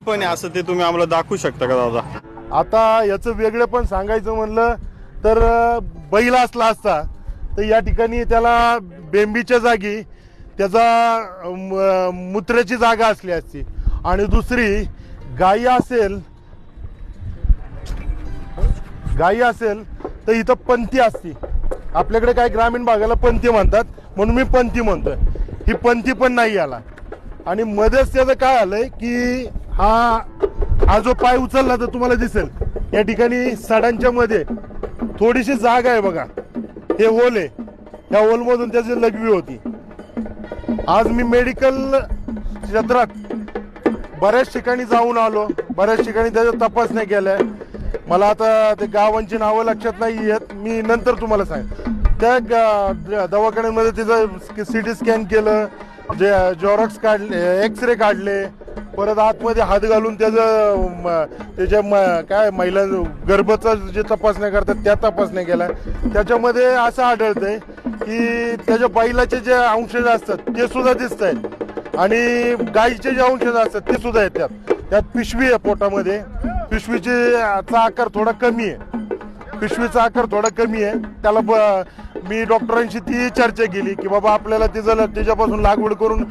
पण आहे असं ते तुम्ही आम्हाला दाखवू शकता का दादा? आता याचं वेगळं पण सांगायचं म्हणलं तर बैल असला असता तर या ठिकाणी त्याला बेंबीच्या जागी त्याचा मूत्राची जागा असली असती आणि दुसरी गाई असेल तर इथं पंथी असती. आपल्याकडे काय ग्रामीण भागाला पंथी म्हणतात म्हणून मी पंथी म्हणतोय. ही पंथी पण नाही आला आणि मध्येच त्याचं काय आलंय की हा जो पाय उचलला तर तुम्हाला दिसेल या ठिकाणी सडांच्या मध्ये थोडीशी जागा आहे बघा. हे होल आहे, ह्या होलमधून त्याची लघवी होती. आज मी मेडिकल क्षेत्रात बऱ्याच ठिकाणी जाऊन आलो, बऱ्याच ठिकाणी त्याच्या तपासण्या केल्या. मला आता ते गावांची नावं लक्षात नाही येत, मी नंतर तुम्हाला सांग. त्या दवाखान्यामध्ये तिचं सिटी स्कॅन केलं, जे झेरॉक्स काढले, एक्सरे काढले, परत आतमध्ये हात घालून त्याच्या काय महिला गर्भाचं जे तपासण्या करतात त्या तपासण्या केल्या. त्याच्यामध्ये असं आढळतंय की त्याच्या बैलाचे जे अंशज असतात ते सुद्धा दिसत आहेत आणि गाईचे जे अंशज असतात ते सुद्धा आहेत. त्यात पिशवी आहे पोटामध्ये, पिशवीचा आकार थोडा कमी आहे. त्याला मी डॉक्टरांशी ती चर्चा केली की बाबा आपल्याला तिच्यापासून लागवड करून